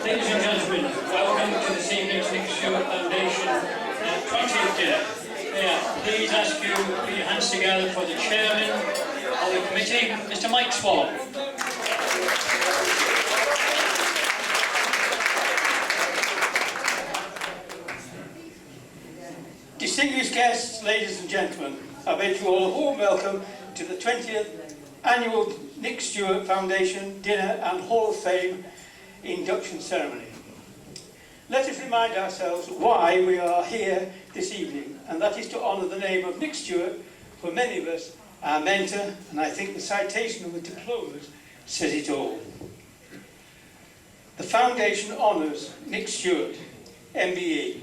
Ladies and gentlemen, welcome to this evening's Nick Stuart Foundation 20th dinner. Please ask you to put your hands together for the chairman of the committee, Mr. Mike Swallow. Distinguished guests, ladies and gentlemen, I bid you all a warm welcome to the 20th annual Nick Stuart Foundation Dinner and Hall of Fame induction ceremony. Let us remind ourselves why we are here this evening, and that is to honour the name of Nick Stuart, for many of us, our mentor, and I think the citation of the diplomas says it all. The Foundation honours Nick Stuart, MBE,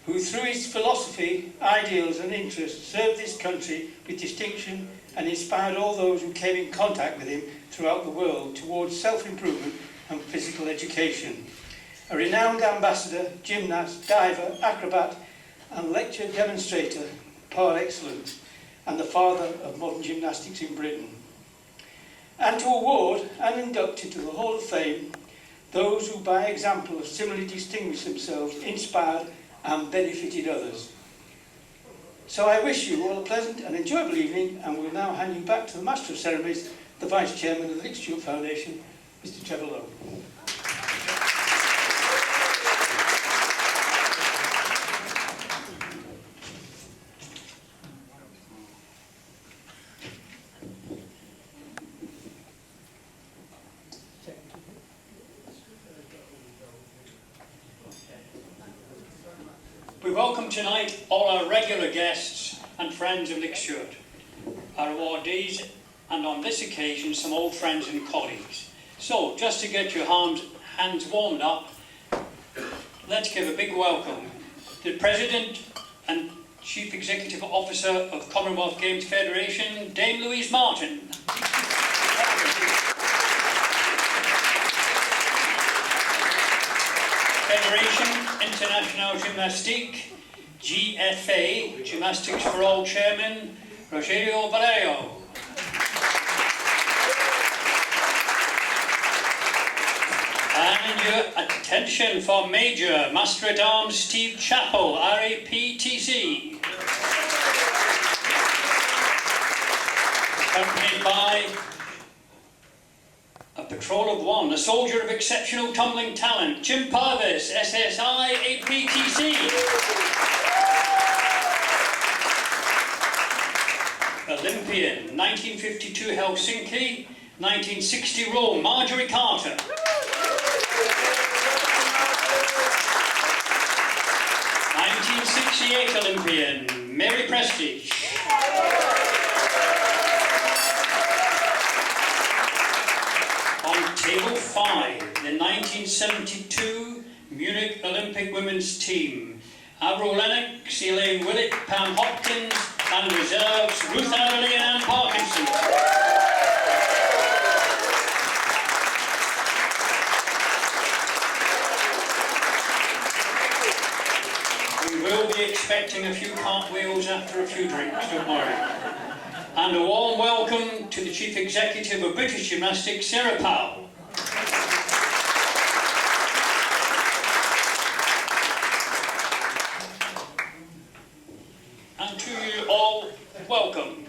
who through his philosophy, ideals and interests served this country with distinction and inspired all those who came in contact with him throughout the world towards self-improvement and physical education. A renowned ambassador, gymnast, diver, acrobat and lecture demonstrator par excellence, and the father of modern gymnastics in Britain. And to award and induct into the Hall of Fame those who by example have similarly distinguished themselves, inspired and benefited others. So I wish you all a pleasant and enjoyable evening, and will now hand you back to the Master of Ceremonies, the Vice Chairman of the Nick Stuart Foundation, Mr. Trevor Lowe. We welcome tonight all our regular guests and friends of Nick Stuart, our awardees, and on this occasion some old friends and colleagues. So, just to get your hands warmed up, let's give a big welcome to the President and Chief Executive Officer of Commonwealth Games Federation, Dame Louise Martin. Federation International Gymnastique, GFA, Gymnastics for All Chairman, Rogerio, Valerio. And your attention for Major Master at Arms Steve Chappell, RAPTC. Accompanied by a patrol of one, a soldier of exceptional tumbling talent, Jim Parvis, SSI APTC. Olympian, 1952 Helsinki, 1960 Rome, Marjorie Carter. '68 Olympian, Mary Prestige. On table 5, the 1972 Munich Olympic women's team, Avril Lennox, Elaine Willett, Pam Hopkins, and reserves Ruth Adderley and Anne Parkinson. We will be expecting a few cartwheels after a few drinks, don't worry. And a warm welcome to the Chief Executive of British Gymnastics, Sarah Powell. And to you all, welcome.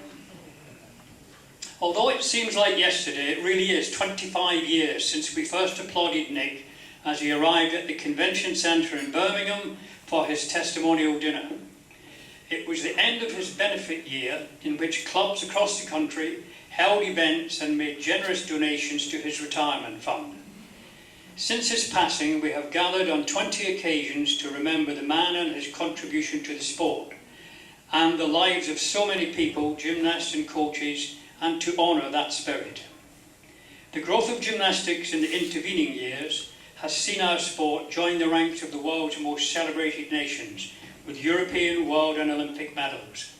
Although it seems like yesterday, it really is 25 years since we first applauded Nick as he arrived at the Convention Centre in Birmingham for his testimonial dinner. It was the end of his benefit year in which clubs across the country held events and made generous donations to his retirement fund. Since his passing, we have gathered on 20 occasions to remember the man and his contribution to the sport, and the lives of so many people, gymnasts and coaches, and to honour that spirit. The growth of gymnastics in the intervening years has seen our sport join the ranks of the world's most celebrated nations, with European, world and Olympic medals.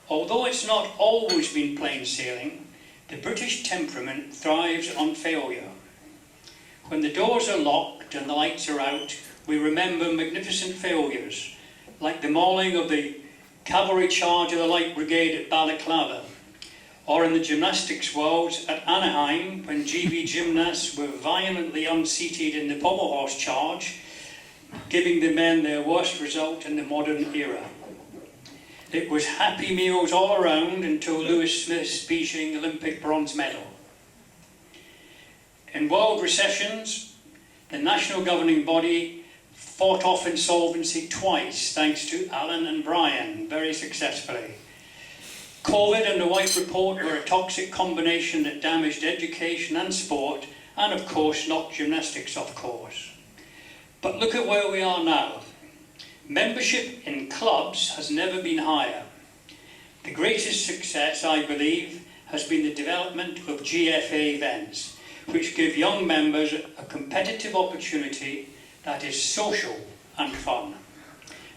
Although it's not always been plain sailing, the British temperament thrives on failure. When the doors are locked and the lights are out, we remember magnificent failures, like the mauling of the cavalry charge of the Light Brigade at Balaclava, or in the gymnastics worlds at Anaheim when GB gymnasts were violently unseated in the pommel horse charge, giving the men their worst result in the modern era. It was happy meals all around until Lewis Smith's Beijing Olympic bronze medal. In world recessions, the national governing body fought off insolvency twice, thanks to Alan and Brian, very successfully. COVID and the White Report were a toxic combination that damaged education and sport, and of course knocked gymnastics off course. But look at where we are now. Membership in clubs has never been higher. The greatest success, I believe, has been the development of GFA events, which give young members a competitive opportunity that is social and fun.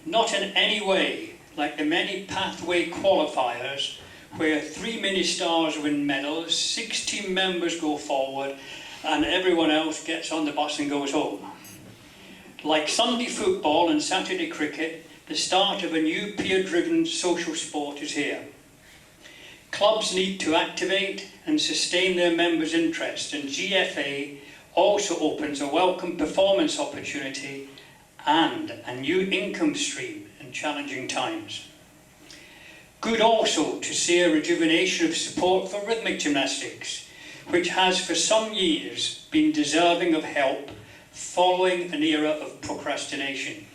Not in any way like the many pathway qualifiers where 3 mini-stars win medals, 6 team members go forward, and everyone else gets on the bus and goes home. Like Sunday football and Saturday cricket, the start of a new peer-driven social sport is here. Clubs need to activate and sustain their members' interest, and GFA also opens a welcome performance opportunity and a new income stream in challenging times. Good also to see a rejuvenation of support for rhythmic gymnastics, which has for some years been deserving of help following an era of procrastination.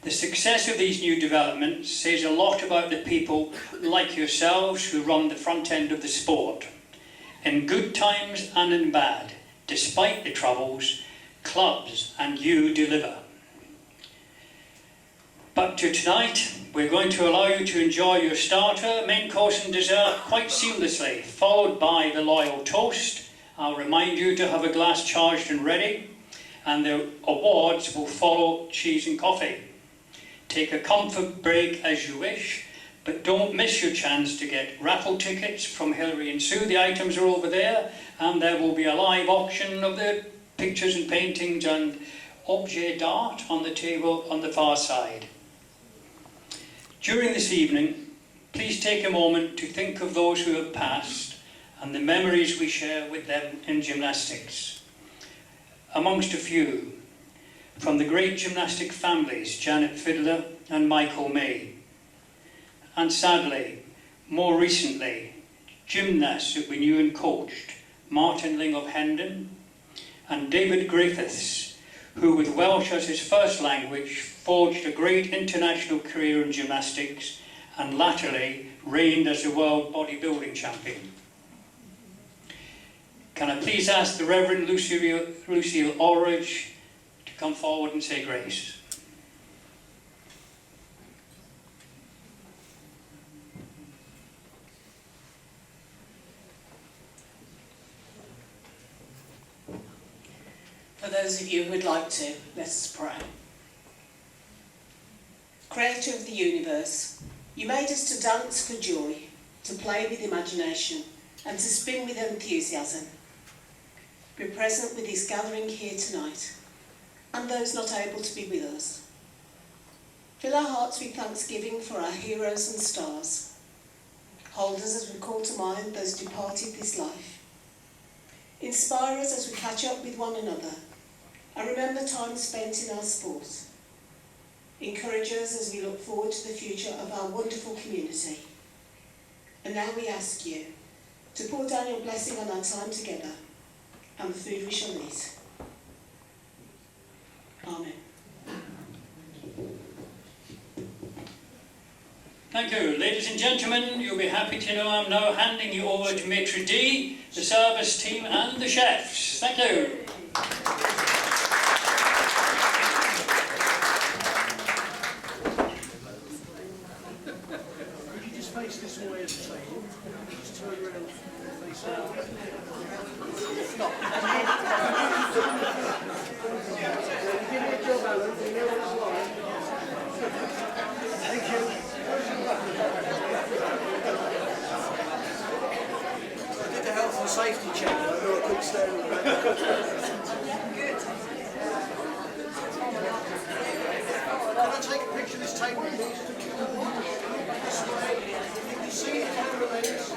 The success of these new developments says a lot about the people like yourselves who run the front end of the sport. In good times and in bad, despite the troubles, clubs and you deliver. But to tonight, we're going to allow you to enjoy your starter, main course and dessert quite seamlessly, followed by the loyal toast. I'll remind you to have a glass charged and ready, and the awards will follow cheese and coffee. Take a comfort break as you wish, but don't miss your chance to get raffle tickets from Hilary and Sue. The items are over there, and there will be a live auction of the pictures and paintings and objet d'art on the table on the far side. During this evening, please take a moment to think of those who have passed and the memories we share with them in gymnastics. Amongst a few, from the great gymnastic families, Janet Fiddler and Michael May. And sadly, more recently, gymnasts that we knew and coached, Martin Ling of Hendon and David Griffiths, who with Welsh as his first language forged a great international career in gymnastics and latterly reigned as the world bodybuilding champion. Can I please ask the Reverend Lucille Ulrich to come forward and say grace? For those of you who would like to, let us pray. Creator of the universe, you made us to dance for joy, to play with imagination, and to spin with enthusiasm. Be present with this gathering here tonight, and those not able to be with us. Fill our hearts with thanksgiving for our heroes and stars. Hold us as we call to mind those departed this life. Inspire us as we catch up with one another, and remember time spent in our sport. Encourage us as we look forward to the future of our wonderful community. And now we ask you to pour down your blessing on our time together and the food we shall eat. Amen. Thank you. Ladies and gentlemen, you'll be happy to know I'm now handing you over to Maitre D, the service team and the chefs. Thank you. Face this way at the table. Just turn around, face out. Stop. Give me a job, Alan. You know what it's like. Thank you. I did the health and safety check. I know I couldn't stay on the back. Good. Can I take a picture of this table, please? See it, camera lens.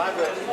£40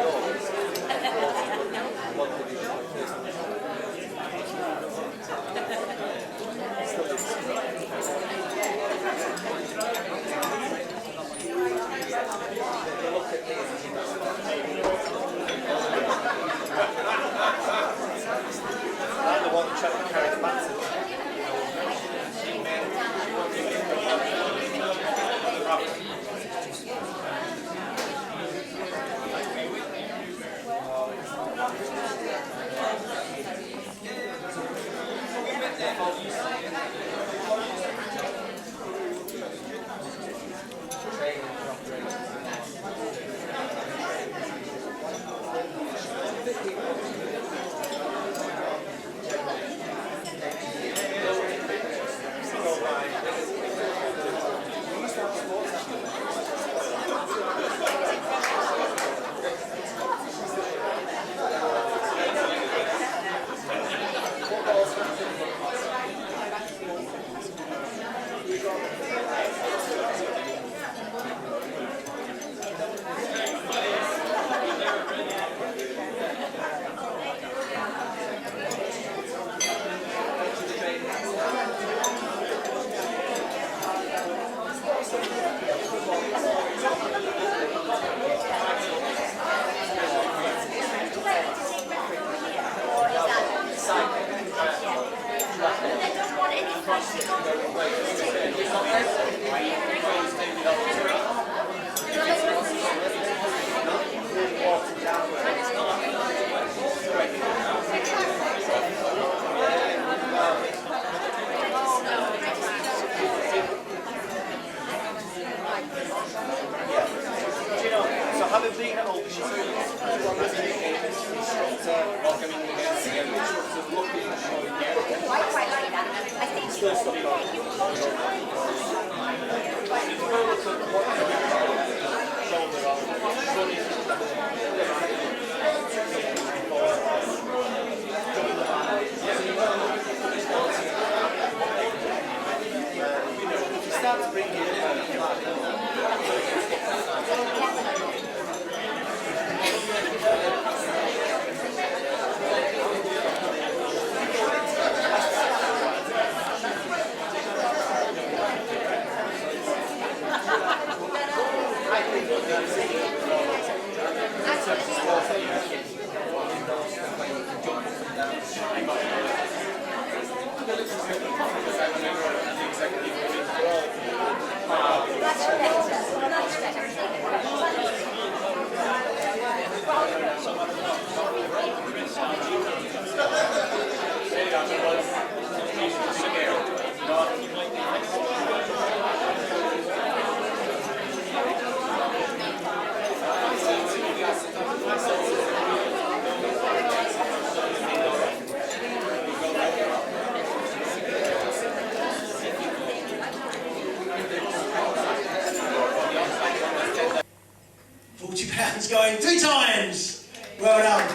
going 3 times. Well done.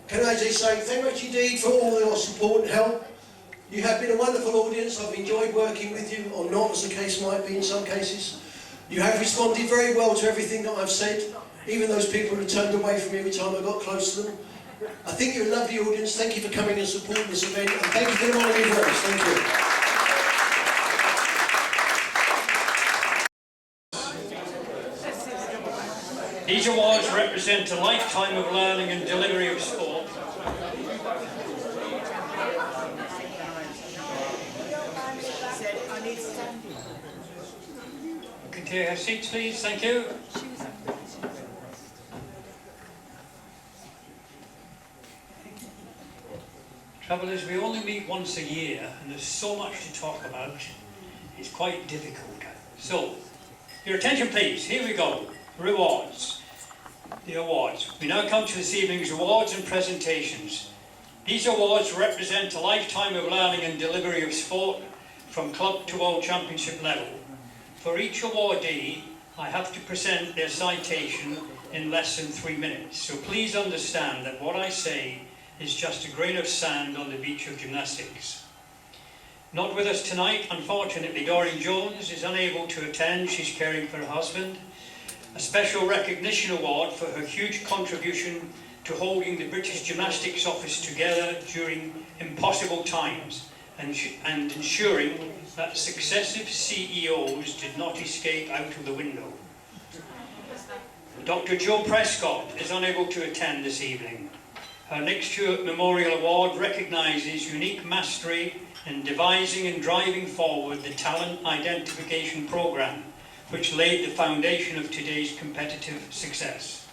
Can I just say thank you much indeed for all your support and help. You have been a wonderful audience. I've enjoyed working with you, or not, as the case might be in some cases. You have responded very well to everything that I've said, even those people who turned away from me every time I got close to them. I think you're a lovely audience. Thank you for coming and supporting this event, and thank you for the money you've raised. Thank you. These awards represent a lifetime of learning and delivery of sport. Can you have seats, please? Thank you. Trouble is, we only meet once a year, and there's so much to talk about. It's quite difficult. So, your attention, please. Here we go. Rewards. The awards. We now come to this evening's awards and presentations. These awards represent a lifetime of learning and delivery of sport from club to world championship level. For each awardee, I have to present their citation in less than 3 minutes. So please understand that what I say is just a grain of sand on the beach of gymnastics. Not with us tonight, unfortunately, Doreen Jones is unable to attend. She's caring for her husband. A special recognition award for her huge contribution to holding the British Gymnastics Office together during impossible times and ensuring that successive CEOs did not escape out of the window. Dr. Jo Prescott is unable to attend this evening. Her Nick Stuart Memorial Award recognises unique mastery in devising and driving forward the talent identification programme, which laid the foundation of today's competitive success.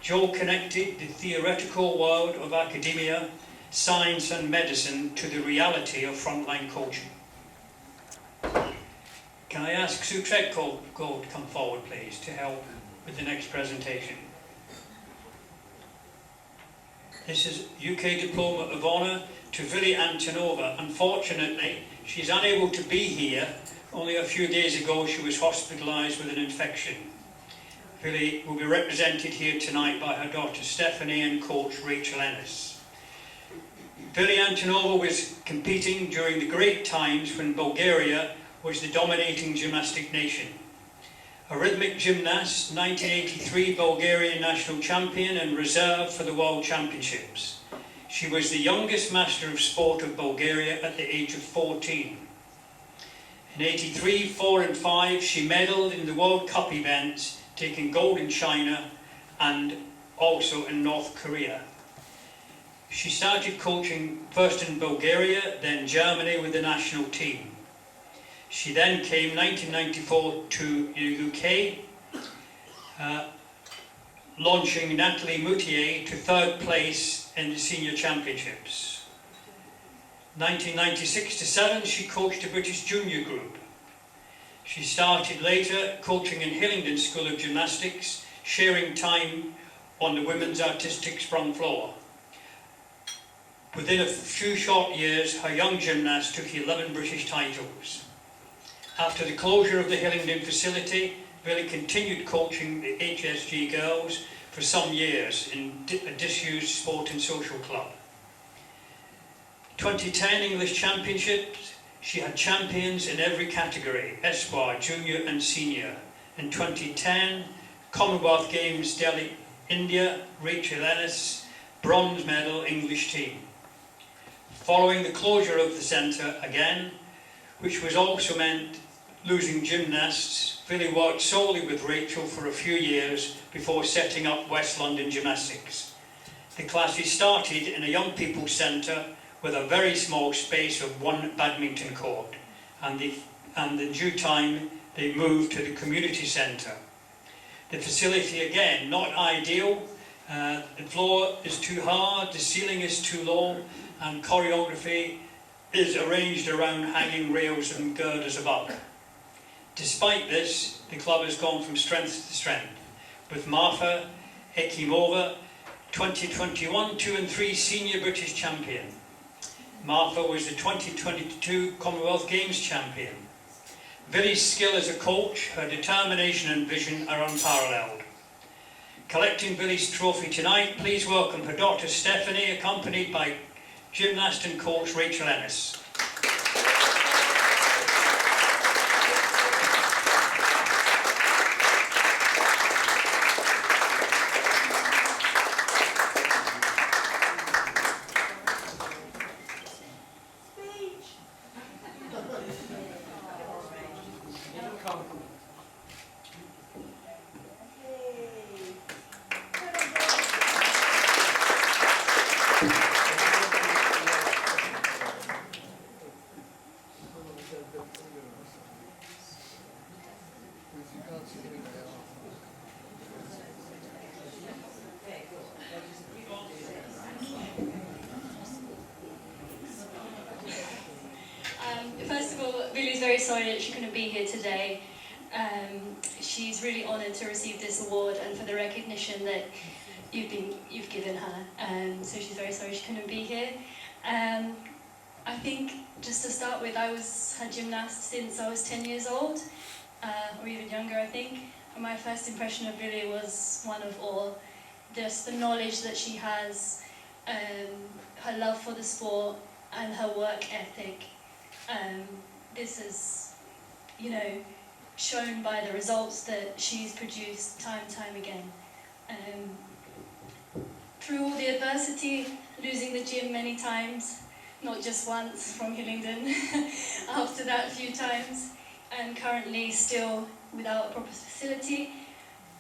Jo connected the theoretical world of academia, science and medicine to the reality of frontline coaching. Can I ask Sue Treadcoat to come forward, please, to help with the next presentation? This is UK Diploma of Honour to Vili Antonova. Unfortunately, she's unable to be here. Only a few days ago she was hospitalised with an infection. Vili will be represented here tonight by her daughter Stephanie and coach Rachel Ennis. Vili Antonova was competing during the great times when Bulgaria was the dominating gymnastic nation. A rhythmic gymnast, 1983 Bulgarian national champion and reserve for the World Championships. She was the youngest master of sport of Bulgaria at the age of 14. In 83, 4 and 5 she medalled in the World Cup events, taking gold in China and also in North Korea. She started coaching first in Bulgaria, then Germany with the national team. She then came 1994 to the UK, launching Natalie Moutier to 3rd place in the senior championships. 1996 to 7 she coached the British junior group. She started later coaching in Hillingdon School of Gymnastics, sharing time on the women's artistic sprung floor. Within a few short years, her young gymnast took 11 British titles. After the closure of the Hillingdon facility, Vili continued coaching the HSG girls for some years in a disused sport and social club. 2010 English Championships, she had champions in every category, espoir, junior and senior. In 2010, Commonwealth Games Delhi, India, Rachel Ennis, bronze medal English team. Following the closure of the centre again, which was also meant losing gymnasts, Vili worked solely with Rachel for a few years before setting up West London Gymnastics. The classes started in a young people's centre with a very small space of 1 badminton court, and in due time they moved to the community centre. The facility again, not ideal. The floor is too hard, the ceiling is too low, and choreography is arranged around hanging rails and girders above. Despite this, the club has gone from strength to strength, with Marfa Ekimova, 2021 2 and 3 senior British champion. Marfa was the 2022 Commonwealth Games champion. Vili's skill as a coach, her determination and vision are unparalleled. Collecting Vili's trophy tonight, please welcome her daughter Stephanie, accompanied by gymnast and coach Rachel Ennis. First of all, Vili's very sorry that she couldn't be here today. She's really honoured to receive this award and for the recognition that you've given her. So she's very sorry she couldn't be here. I think, just to start with, I was her gymnast since I was 10 years old, or even younger, I think. And my first impression of Vili was one of awe. Just the knowledge that she has, her love for the sport, and her work ethic. This is, you know, shown by the results that she's produced time and time again. Through all the adversity, losing the gym many times, not just once from Hillingdon, after that a few times, and currently still without a proper facility,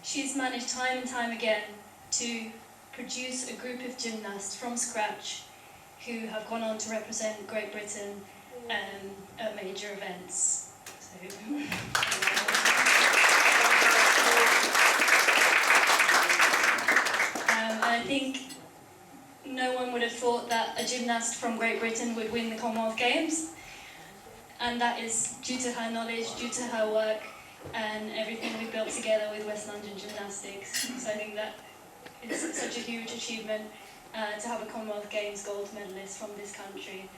she's managed time and time again to produce a group of gymnasts from scratch who have gone on to represent Great Britain at major events. So. I think no one would have thought that a gymnast from Great Britain would win the Commonwealth Games, and that is due to her knowledge, due to her work, and everything we've built together with West London Gymnastics. So I think that it's such a huge achievement to have a Commonwealth Games gold medalist from this country.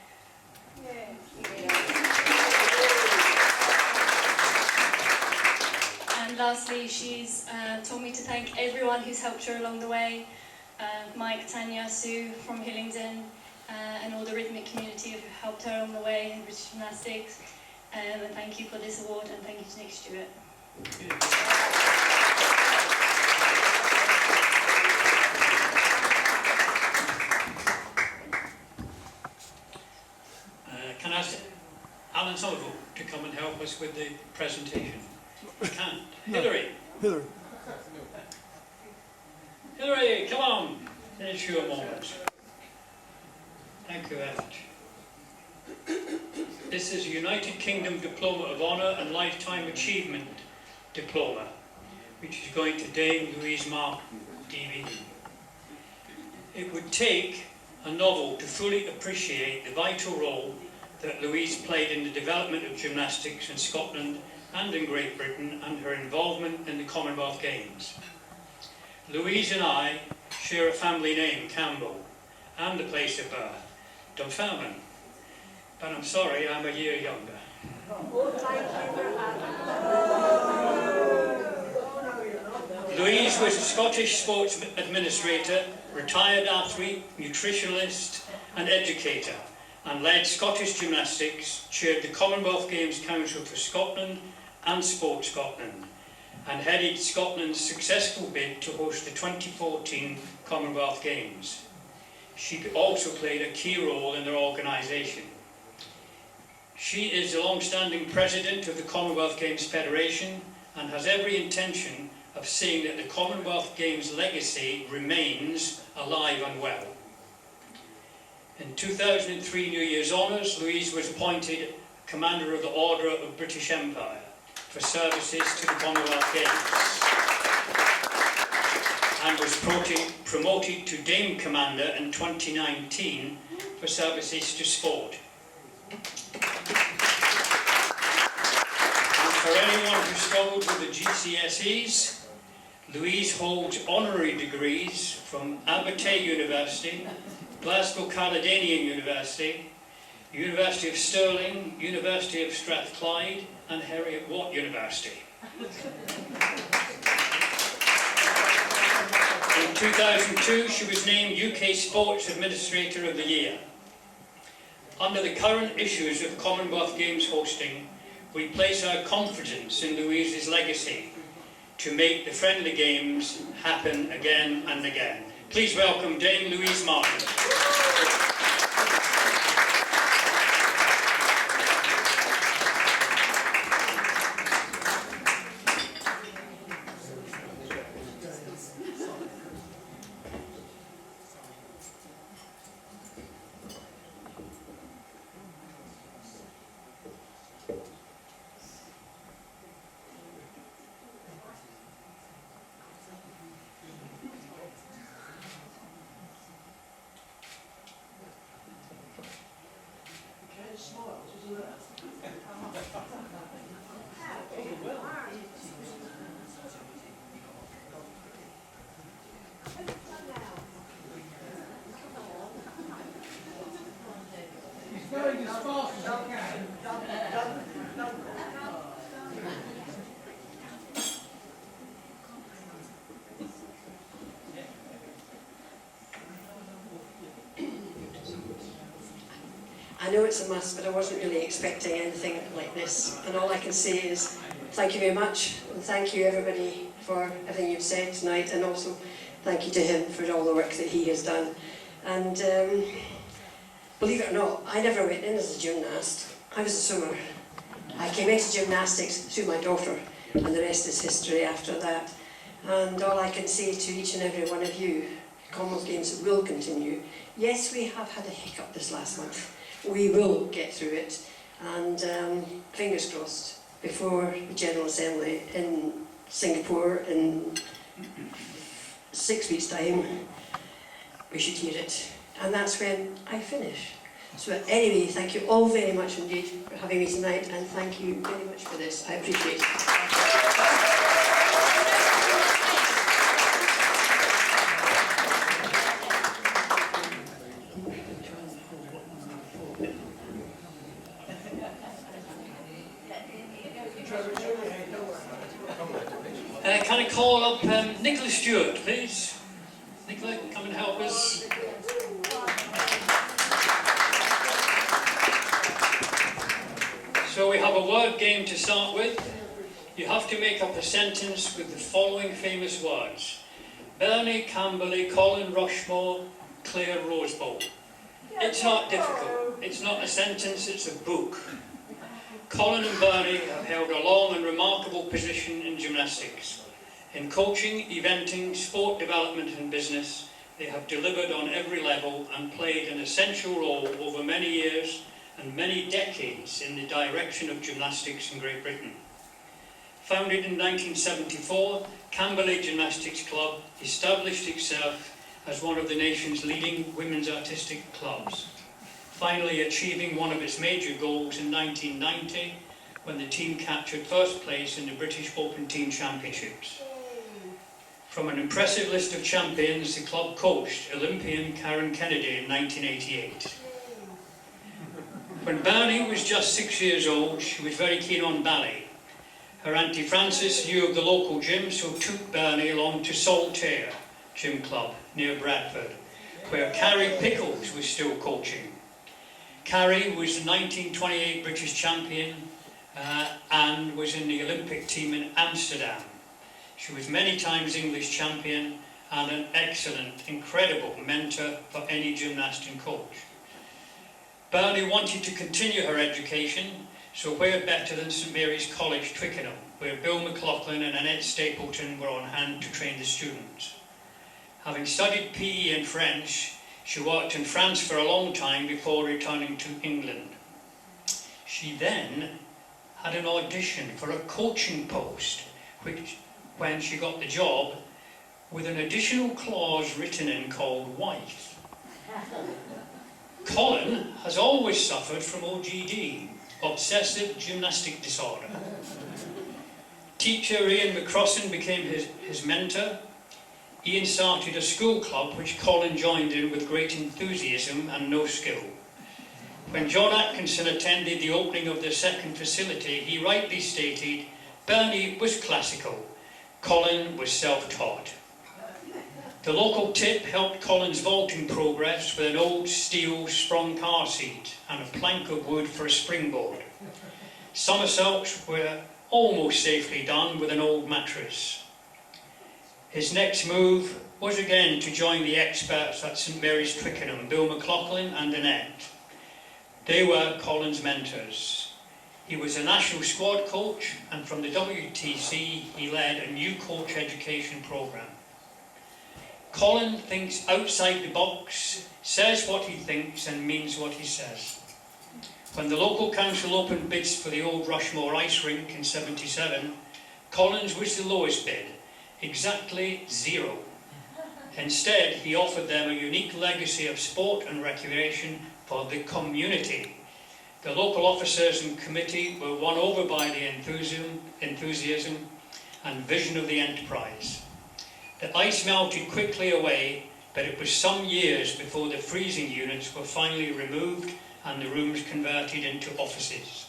And lastly, she's told me to thank everyone who's helped her along the way. Mike, Tanya, Sue from Hillingdon, and all the rhythmic community who helped her along the way in British Gymnastics. And thank you for this award, and thank you to Nick Stuart. Can I ask Antonova to come and help us with the presentation? You can. No. Hillary. Hillary, come on. There's your moment. Thank you very much. This is a United Kingdom Diploma of Honour and Lifetime Achievement Diploma, which is going to Dame Louise Martin, DV. It would take a novel to fully appreciate the vital role that Louise played in the development of gymnastics in Scotland and in Great Britain, and her involvement in the Commonwealth Games. Louise and I share a family name, Campbell, and a place of birth, Dunfermline. But I'm sorry, I'm a year younger. Louise was a Scottish sports administrator, retired athlete, nutritionalist and educator, and led Scottish gymnastics, chaired the Commonwealth Games Council for Scotland and Sport Scotland, and headed Scotland's successful bid to host the 2014 Commonwealth Games. She also played a key role in their organisation. She is the long-standing president of the Commonwealth Games Federation and has every intention of seeing that the Commonwealth Games legacy remains alive and well. In 2003 New Year's Honours, Louise was appointed Commander of the Order of British Empire for services to the Commonwealth Games, and was promoted to Dame Commander in 2019 for services to sport. And for anyone who struggled with the GCSEs, Louise holds honorary degrees from Abertay University, Glasgow Caledonian University, University of Stirling, University of Strathclyde and Heriot Watt University. In 2002 she was named UK Sports Administrator of the Year. Under the current issues of Commonwealth Games hosting, we place our confidence in Louise's legacy to make the friendly games happen again and again. Please welcome Dame Louise Martin. I know it's a must, but I wasn't really expecting anything like this. And all I can say is thank you very much, and thank you everybody for everything you've said tonight, and also thank you to him for all the work that he has done. And believe it or not, I never went in as a gymnast. I was a swimmer. I came into gymnastics through my daughter, and the rest is history after that. And all I can say to each and every one of you, Commonwealth Games will continue. Yes, we have had a hiccup this last month. We will get through it, and fingers crossed, before the General Assembly in Singapore in 6 weeks' time, we should hear it. And that's when I finish. So anyway, thank you all very much indeed for having me tonight, and thank you very much for this. I appreciate it. Can I call up Nicola Stuart, please? Nicola, come and help us. So we have a word game to start with. You have to make up a sentence with the following famous words: Bernie, Camberley, Colin, Rushmore, Claire, Rosebowl. It's not difficult. It's not a sentence, it's a book. Colin and Bernie have held a long and remarkable position in gymnastics. In coaching, eventing, sport development and business, they have delivered on every level and played an essential role over many years and many decades in the direction of gymnastics in Great Britain. Founded in 1974, Camberley Gymnastics Club established itself as one of the nation's leading women's artistic clubs, finally achieving one of its major goals in 1990 when the team captured first place in the British Open Team Championships. From an impressive list of champions, the club coached Olympian Karen Kennedy in 1988. When Bernie was just 6 years old, she was very keen on ballet. Her Auntie Frances knew of the local gym, so took Bernie along to Saltaire Gym Club near Bradford, where Carrie Pickles was still coaching. Carrie was the 1928 British champion and was in the Olympic team in Amsterdam. She was many times English champion and an excellent, incredible mentor for any gymnast and coach. Bernie wanted to continue her education, so where better than St Mary's College, Twickenham, where Bill McLaughlin and Annette Stapleton were on hand to train the students. Having studied PE and French, she worked in France for a long time before returning to England. She then had an audition for a coaching post, which, when she got the job, with an additional clause written in called wife. Colin has always suffered from OGD, obsessive gymnastic disorder. Teacher Ian McCrossan became his mentor. Ian started a school club which Colin joined in with great enthusiasm and no skill. When John Atkinson attended the opening of the second facility, he rightly stated, Bernie was classical, Colin was self-taught. The local tip helped Colin's vaulting progress with an old steel sprung car seat and a plank of wood for a springboard. Somersaults were almost safely done with an old mattress. His next move was again to join the experts at St Mary's Twickenham, Bill McLaughlin and Annette. They were Colin's mentors. He was a national squad coach, and from the WTC he led a new coach education programme. Colin thinks outside the box, says what he thinks and means what he says. When the local council opened bids for the old Rushmore ice rink in '77, Colin's was the lowest bid, exactly 0. Instead, he offered them a unique legacy of sport and recreation for the community. The local officers and committee were won over by the enthusiasm and vision of the enterprise. The ice melted quickly away, but it was some years before the freezing units were finally removed and the rooms converted into offices.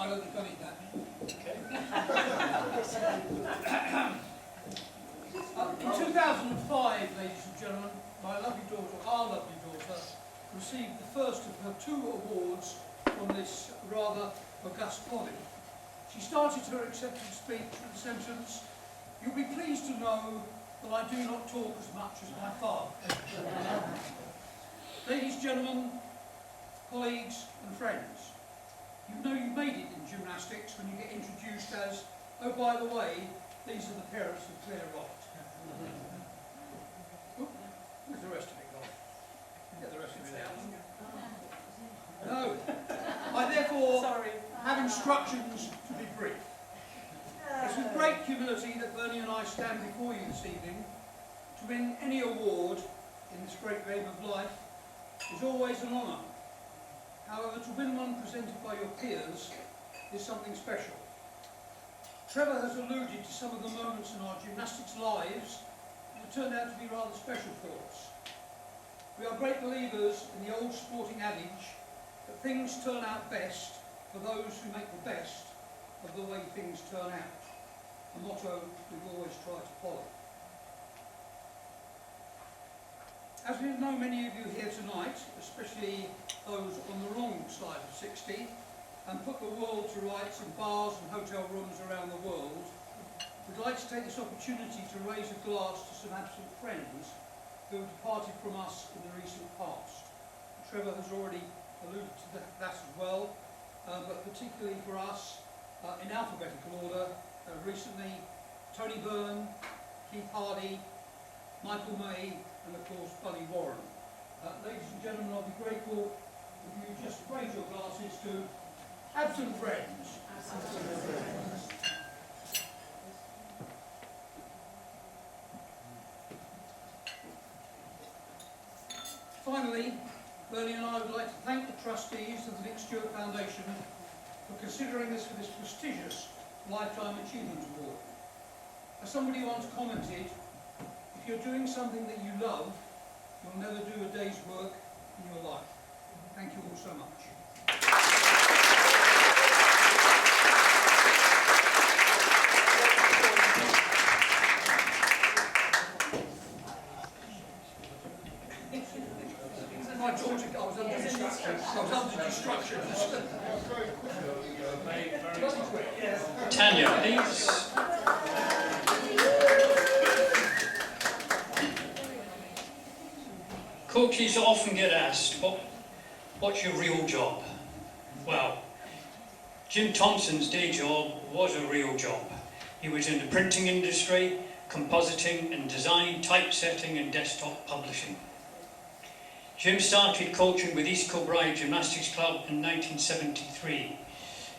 I'll have done it that. In 2005, ladies and gentlemen, my lovely daughter, our lovely daughter, received the first of her 2 awards from this rather august body. She started her acceptance speech with the sentence, "You'll be pleased to know that I do not talk as much as my father." Ladies, gentlemen, colleagues and friends, you know you made it in gymnastics when you get introduced as, "Oh, by the way, these are the parents of Claire Wright." Where's the rest of it gone? Get the rest of it out. No. I therefore have instructions to be brief. It's with great humility that Bernie and I stand before you this evening. To win any award in this great game of life is always an honour. However, to win one presented by your peers is something special. Trevor has alluded to some of the moments in our gymnastics lives that turned out to be rather special for us. We are great believers in the old sporting adage that things turn out best for those who make the best of the way things turn out, a motto we've always tried to follow. As we know many of you here tonight, especially those on the wrong side of 60, and put the world to rights in bars and hotel rooms around the world, we'd like to take this opportunity to raise a glass to some absent friends who have departed from us in the recent past. Trevor has already alluded to that as well, but particularly for us, in alphabetical order, recently Tony Byrne, Keith Hardy, Michael May, and of course Bunny Warren. Ladies and gentlemen, I'll be grateful if you just raise your glasses to absent friends. Finally, Bernie and I would like to thank the trustees of the Nick Stuart Foundation for considering us for this prestigious Lifetime Achievement Award. As somebody once commented, if you're doing something that you love, you'll never do a day's work in your life. Thank you all so much. My daughter, I was under destruction. Tanya, please. Coaches often get asked, what's your real job? Well, Jim Thompson's day job was a real job. He was in the printing industry, compositing and design, typesetting and desktop publishing. Jim started coaching with East Kilbride Gymnastics Club in 1973.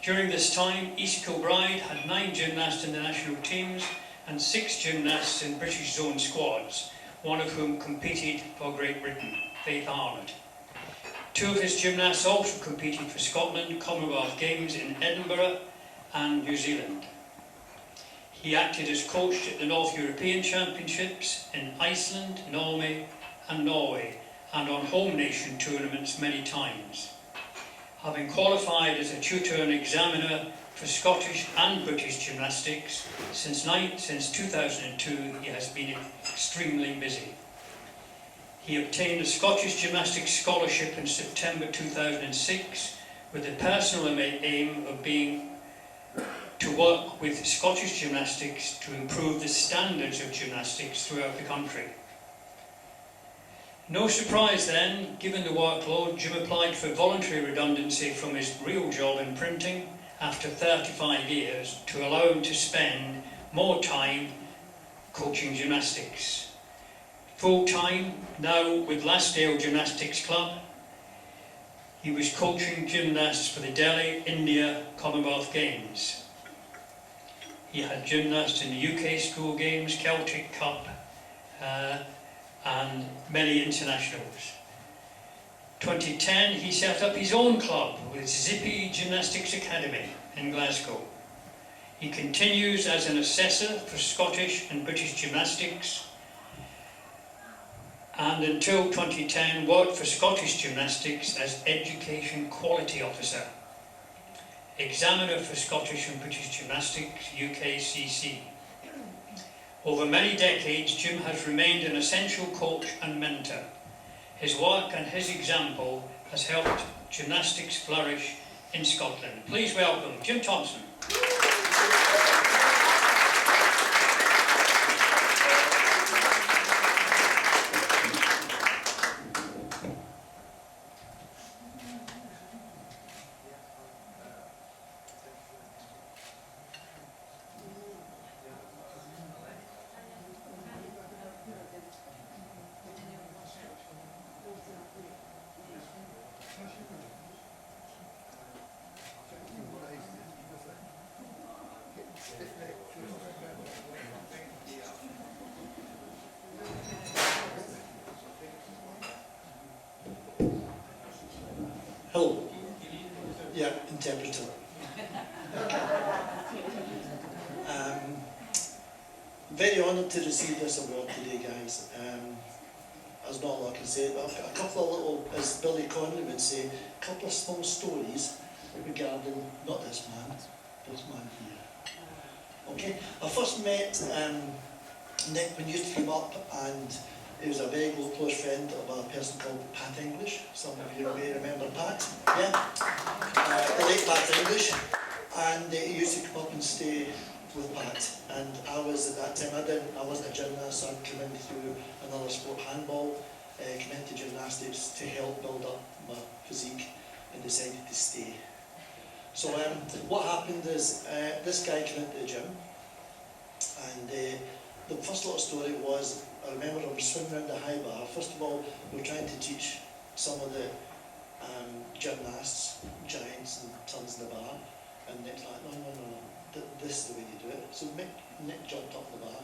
During this time, East Kilbride had 9 gymnasts in the national teams and 6 gymnasts in British zone squads, one of whom competed for Great Britain, Faith Arnold. 2 of his gymnasts also competed for Scotland Commonwealth Games in Edinburgh and New Zealand. He acted as coach at the North European Championships in Iceland, Norway, and on home nation tournaments many times. Having qualified as a tutor and examiner for Scottish and British gymnastics since 2002, he has been extremely busy. He obtained a Scottish Gymnastics Scholarship in September 2006 with the personal aim of being to work with Scottish gymnastics to improve the standards of gymnastics throughout the country. No surprise then, given the workload, Jim applied for voluntary redundancy from his real job in printing after 35 years to allow him to spend more time coaching gymnastics. Full time, now with Lasdale Gymnastics Club, he was coaching gymnasts for the Delhi, India Commonwealth Games. He had gymnasts in the UK School Games, Celtic Cup, and many internationals. 2010, he set up his own club with Zippy Gymnastics Academy in Glasgow. He continues as an assessor for Scottish and British gymnastics, and until 2010 worked for Scottish Gymnastics as Education Quality Officer. examiner for Scottish and British Gymnastics, UKCC. Over many decades, Jim has remained an essential coach and mentor. His work and his example has helped gymnastics flourish in Scotland. Please welcome Jim Thompson. Hello. Yeah, interpreter. Very honoured to receive this award today, guys. There's not a lot I can say, but I've got a couple of little, as Billy Connolly would say, a couple of small stories regarding, not this man here. Okay, I first met Nick when he used to come up, and he was a very close friend of a person called Pat English. Some of you may remember Pat, yeah? The late Pat English. And he used to come up and stay with Pat. And I was, at that time, I wasn't a gymnast, so I'd come in through another sport, handball, came into gymnastics to help build up my physique, and decided to stay. So what happened is, this guy came into the gym, and the first little story was, I remember I was swimming around the high bar. First of all, we were trying to teach some of the gymnasts, giants and tons in the bar, and Nick's like, no, this is the way you do it. So Nick jumped up the bar,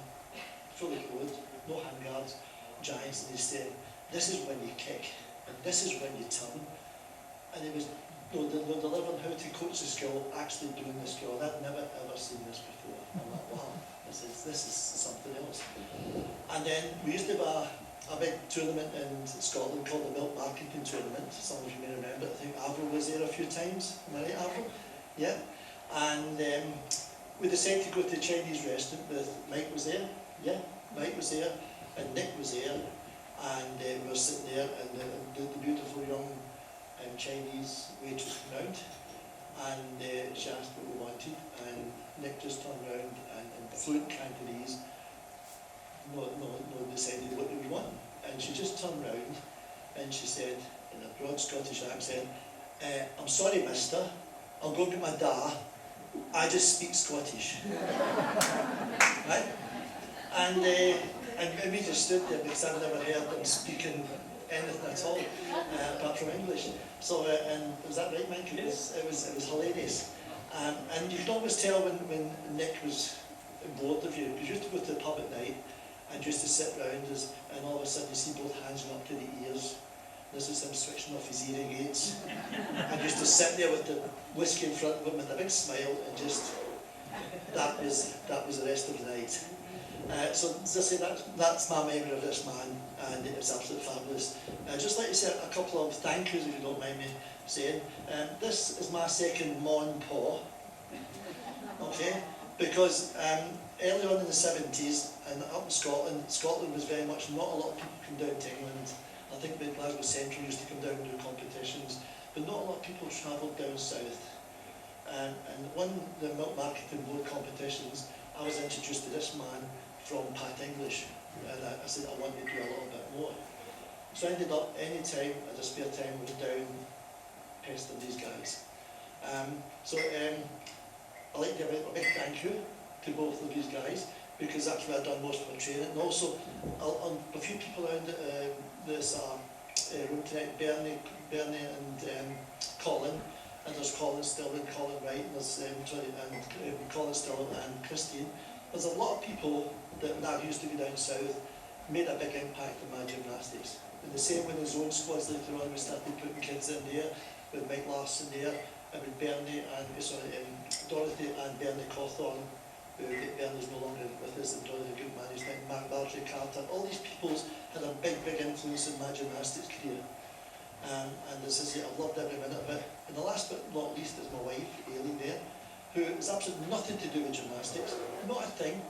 fully clothed, no handguards, giants, and he's saying, this is when you kick, and this is when you turn. And it was, they're delivering how to coach the skill, actually doing the skill. I'd never ever seen this before. I'm like, wow. This is something else. And then we used to have a big tournament in Scotland called the Milk Marketing Tournament. Some of you may remember. I think Avril was there a few times. Am I right, Avril? Yeah. And we decided to go to a Chinese restaurant with Mike was there. Yeah, Mike was there, and Nick was there, and we were sitting there, and the beautiful young Chinese waitress came round, and she asked what we wanted, and Nick just turned around and fluent Cantonese, decided what do we want. And she just turned round and she said, in a broad Scottish accent, I'm sorry mister, I'll go get my da, I just speak Scottish. Right? And we just stood there because I've never heard them speaking anything at all, apart from English. So, and was that right, Mike? It was hilarious. And you can always tell when Nick was bored of you, because you used to go to the pub at night and used to sit round us, and all of a sudden you see both hands going up to the ears. This is him switching off his hearing aids. And used to sit there with the whiskey in front of him with a big smile, and just, that was the rest of the night. So as I say, that's my memory of this man, and it was absolutely fabulous. I'd just like to say a couple of thank yous, if you don't mind me saying. This is my second Mon Paw, okay? Because early on in the 70s, and up in Scotland was very much, not a lot of people come down to England. I think the Glasgow Central used to come down and do competitions, but not a lot of people travelled down south. And one of the Milk Marketing Board competitions, I was introduced to this man from Pat English, and I said I wanted to do a little bit more. So I ended up, any time, as a spare time, was down pestering these guys. I'd like to give a big thank you to both of these guys, because that's where I've done most of my training. And also, a few people around this room tonight, Bernie and Colin, and there's Colin still and Colin Wright, and there's Colin still and Christine. There's a lot of people that when I used to be down south made a big impact on my gymnastics. And the same with the zone squads later on, we started putting kids in there, with Mike Larson there, and with Dorothy and Bernie Cawthorne, who Bernie's no longer with us, and Dorothy Goodman, who's now Marjorie Carter. All these people had a big influence in my gymnastics career. And as I say, I've loved every minute of it. And the last but not least is my wife, Aileen there, who has absolutely nothing to do with gymnastics, not a thing.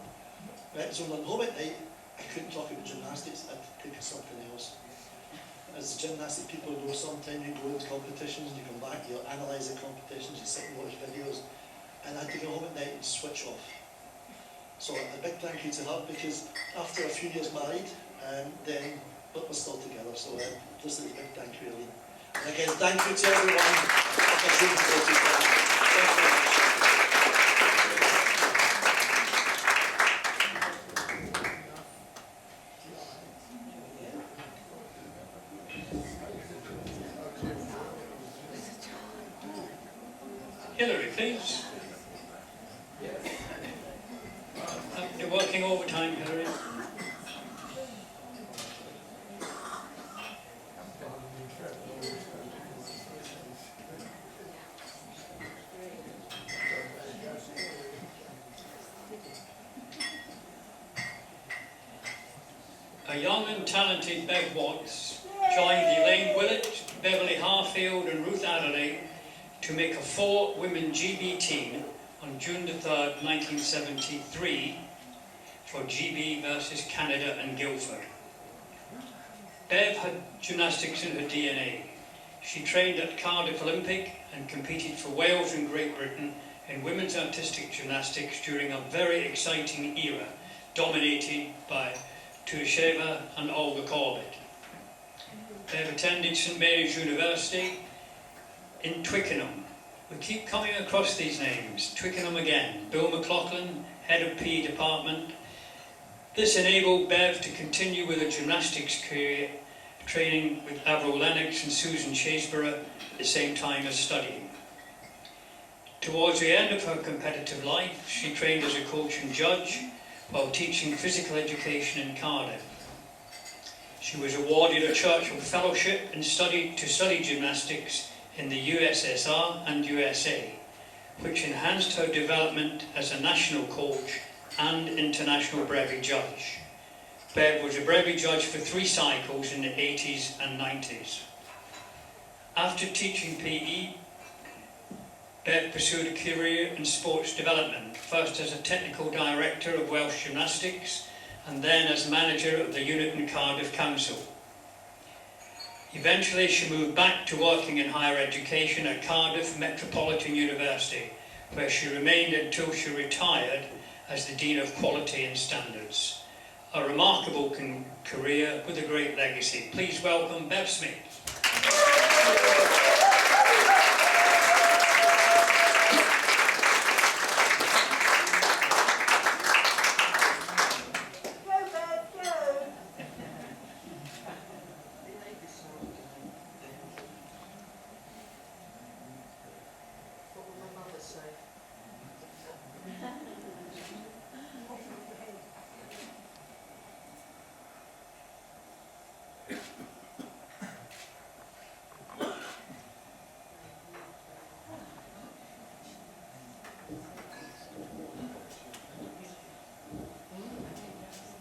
Right, so when I'm home at night, I couldn't talk about gymnastics, I'd think of something else. As gymnastic people know, sometimes you go into competitions, you come back, you analyse the competitions, you sit and watch videos, and I had to go home at night and switch off. So a big thank you to her, because after a few years married, but we're still together, so just a big thank you, Aileen. And again, thank you to everyone. Hilary, please. You're working overtime, Hilary. A young and talented Bev Watts joined Elaine Willett, Beverly Harfield and Ruth Adderley to make a 4-women GB team on June the 3rd, 1973 for GB versus Canada and Guildford. Bev had gymnastics in her DNA. She trained at Cardiff Olympic and competed for Wales and Great Britain in women's artistic gymnastics during a very exciting era dominated by Turisheva and Olga Corbett. Bev attended St Mary's University in Twickenham. We keep coming across these names. Twickenham again. Bill McLaughlin, head of PE department. This enabled Bev to continue with her gymnastics career, training with Avril Lennox and Susan Chaseborough at the same time as studying. Towards the end of her competitive life, she trained as a coach and judge while teaching physical education in Cardiff. She was awarded a Churchill Fellowship and studied gymnastics in the USSR and USA, which enhanced her development as a national coach and international brevet judge. Bev was a brevet judge for 3 cycles in the 80s and 90s. After teaching PE, Bev pursued a career in sports development, first as a technical director of Welsh Gymnastics and then as manager of the unit in Cardiff Council. Eventually she moved back to working in higher education at Cardiff Metropolitan University, where she remained until she retired as the Dean of Quality and Standards. A remarkable career with a great legacy. Please welcome Bev Smith.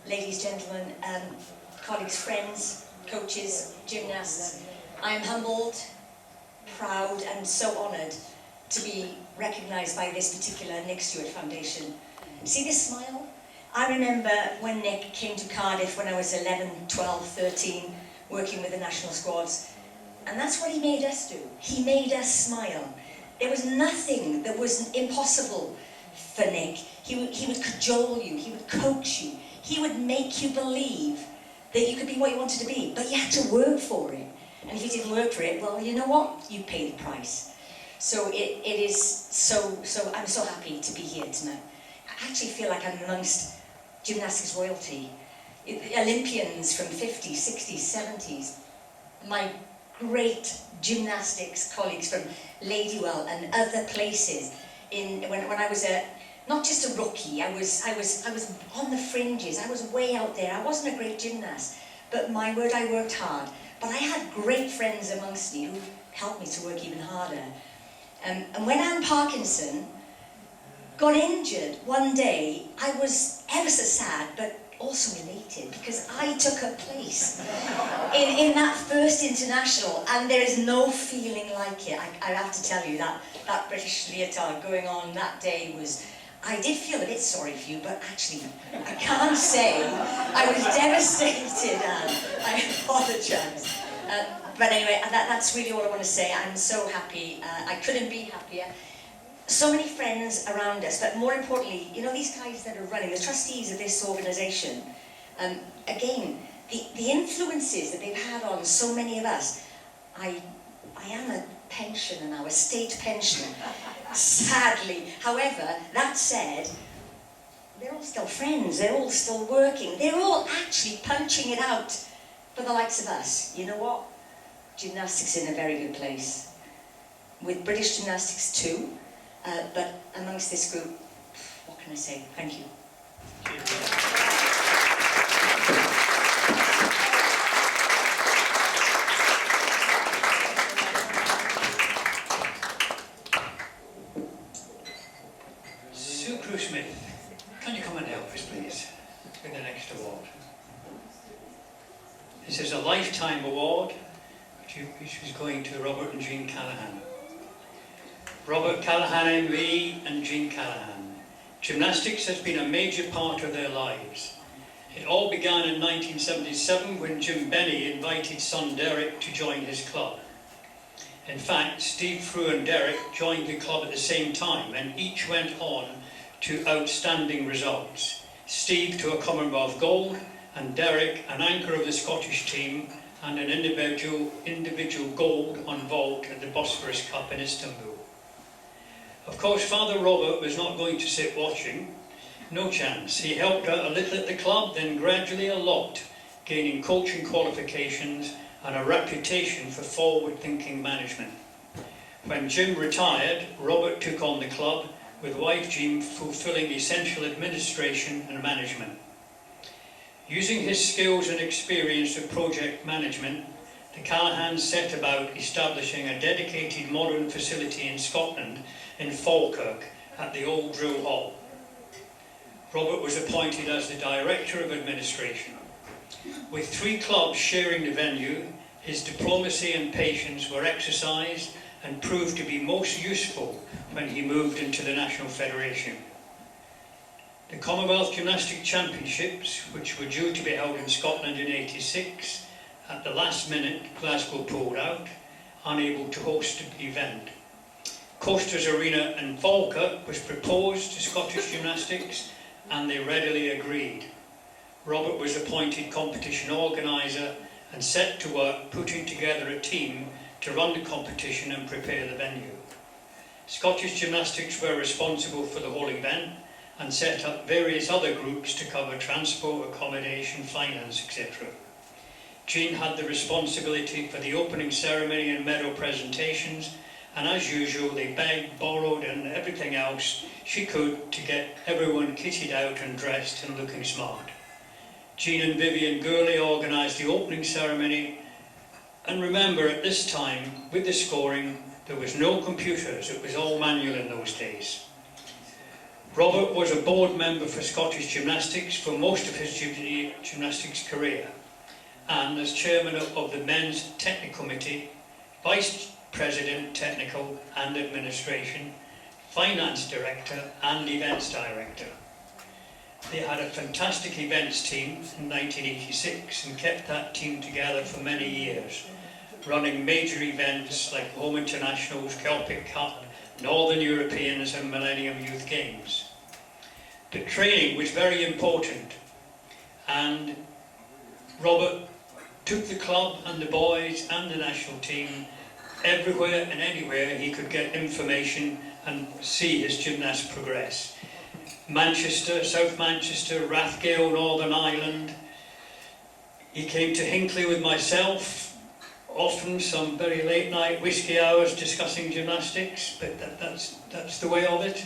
Ladies, gentlemen, colleagues, friends, coaches, gymnasts, I am humbled, proud and so honoured to be recognised by this particular Nick Stuart Foundation. See this smile? I remember when Nick came to Cardiff when I was 11, 12, 13, working with the national squads, and that's what he made us do. He made us smile. There was nothing that was impossible for Nick. He would cajole you, he would coach you, he would make you believe that you could be what you wanted to be, but you had to work for it. And if you didn't work for it, well, you know what? You pay the price. So it is so I'm so happy to be here tonight. I actually feel like I'm amongst gymnastics royalty. Olympians from 50s, 60s, 70s. My great gymnastics colleagues from Ladywell and other places. When I was not just a rookie, I was on the fringes. I was way out there. I wasn't a great gymnast, but my word, I worked hard. But I had great friends amongst me who helped me to work even harder. And when Anne Parkinson got injured one day, I was ever so sad, but also elated because I took a place in that first international, and there is no feeling like it. I have to tell you that British leotard going on that day was, I did feel a bit sorry for you, but actually I can't say I was devastated, and I apologise. But anyway, that's really all I want to say. I'm so happy. I couldn't be happier. So many friends around us, but more importantly, you know, these guys that are running, the trustees of this organisation, again, the influences that they've had on so many of us. I am a pensioner now, a state pensioner, sadly. However, that said, they're all still friends, they're all still working, they're all actually punching it out for the likes of us. You know what? Gymnastics in a very good place. With British Gymnastics too. But amongst this group, what can I say? Thank you. Sue Smith, can you come and help us, please, with the next award? This is a lifetime award, which is going to Robert and Jean Callaghan. Robert Callaghan MV and Jean Callaghan. Gymnastics has been a major part of their lives. It all began in 1977 when Jim Benny invited son Derek to join his club. In fact, Steve Frew and Derek joined the club at the same time, and each went on to outstanding results. Steve to a Commonwealth gold, and Derek an anchor of the Scottish team and an individual gold on vault at the Bosphorus Cup in Istanbul. Of course, Father Robert was not going to sit watching. No chance. He helped out a little at the club, then gradually a lot, gaining coaching qualifications and a reputation for forward-thinking management. When Jim retired, Robert took on the club, with wife Jean fulfilling essential administration and management. Using his skills and experience of project management, the Callaghans set about establishing a dedicated modern facility in Scotland, in Falkirk, at the Old Drill Hall. Robert was appointed as the Director of Administration. With 3 clubs sharing the venue, his diplomacy and patience were exercised and proved to be most useful when he moved into the National Federation. The Commonwealth Gymnastic Championships, which were due to be held in Scotland in '86, at the last minute Glasgow pulled out, unable to host the event. Coasters Arena in Falkirk was proposed to Scottish Gymnastics, and they readily agreed. Robert was appointed competition organiser and set to work putting together a team to run the competition and prepare the venue. Scottish Gymnastics were responsible for the whole event and set up various other groups to cover transport, accommodation, finance, etc. Jean had the responsibility for the opening ceremony and medal presentations, and as usual they begged, borrowed and everything else she could to get everyone kitted out and dressed and looking smart. Jean and Vivian Gurley organised the opening ceremony, and remember, at this time, with the scoring, there was no computers, it was all manual in those days. Robert was a board member for Scottish Gymnastics for most of his gymnastics career, and as chairman of the Men's Technical Committee, Vice President Technical and Administration, Finance Director and Events Director. They had a fantastic events team in 1986 and kept that team together for many years, running major events like Home Internationals, Celtic Cup, Northern Europeans and Millennium Youth Games. But training was very important, and Robert took the club and the boys and the national team everywhere and anywhere he could get information and see his gymnasts progress. Manchester, South Manchester, Rathgale, Northern Ireland. He came to Hinckley with myself, often some very late night whisky hours discussing gymnastics, but that's the way of it.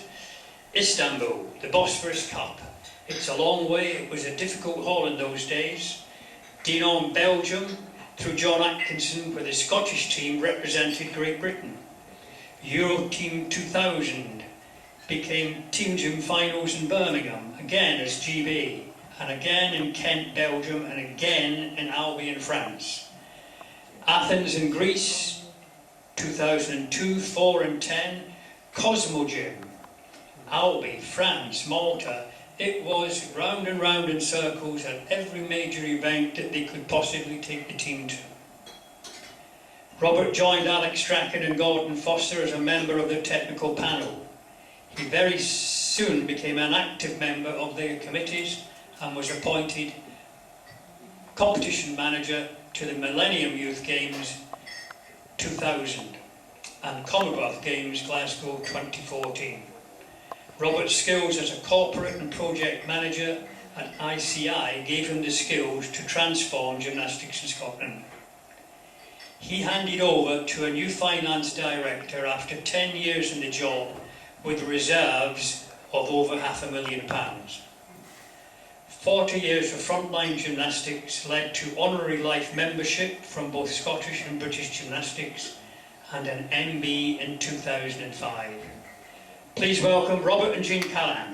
Istanbul, the Bosphorus Cup. It's a long way, it was a difficult haul in those days. Dinan, Belgium, through John Atkinson, where the Scottish team represented Great Britain. Euro Team 2000 became Team Gym Finals in Birmingham, again as GB, and again in Kent, Belgium, and again in Albi in France. Athens in Greece, 2002, 4 and 10. Cosmo Gym, Albi, France, Malta. It was round and round in circles at every major event that they could possibly take the team to. Robert joined Alex Strachan and Gordon Foster as a member of the technical panel. He very soon became an active member of their committees and was appointed competition manager to the Millennium Youth Games 2000 and Commonwealth Games Glasgow 2014. Robert's skills as a corporate and project manager at ICI gave him the skills to transform gymnastics in Scotland. He handed over to a new finance director after 10 years in the job with reserves of over £500,000. 40 years of frontline gymnastics led to honorary life membership from both Scottish and British gymnastics and an MB in 2005. Please welcome Robert and Jean Callaghan.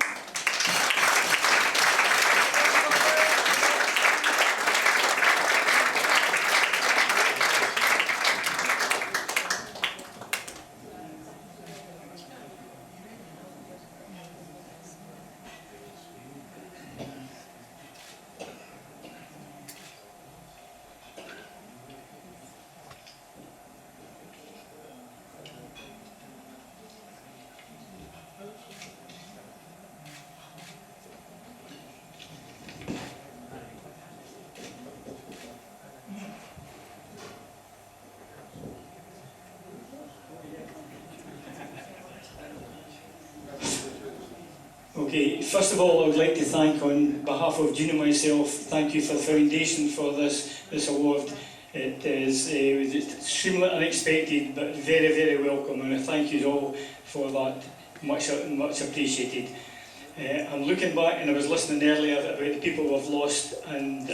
Okay, first of all I would like to thank on behalf of Jean and myself, thank you for the foundation for this award. It is extremely unexpected but very, very welcome, and I thank you all for that, much appreciated. I'm looking back and I was listening earlier about the people we've lost, and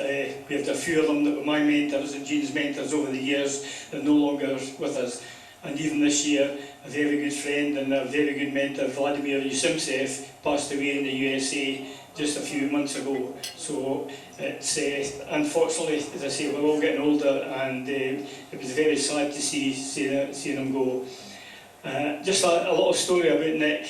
we have a few of them that were my mentors and Jean's mentors over the years that are no longer with us. And even this year, a very good friend and a very good mentor, Vladimir Yusimtsev, passed away in the USA just a few months ago. So it's unfortunately, as I say, we're all getting older, and it was very sad to see them go. Just a little story about Nick.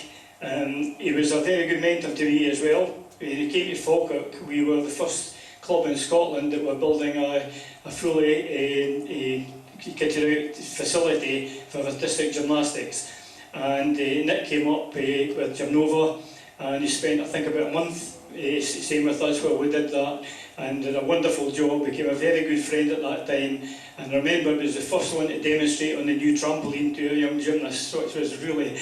He was a very good mentor to me as well. He came to Falkirk. We were the first club in Scotland that were building a fully kitted out facility for artistic gymnastics, and Nick came up with Antonova, and he spent I think about a month staying with us while we did that, and did a wonderful job, became a very good friend at that time, and I remember he was the first one to demonstrate on the new trampoline to a young gymnast, which was really,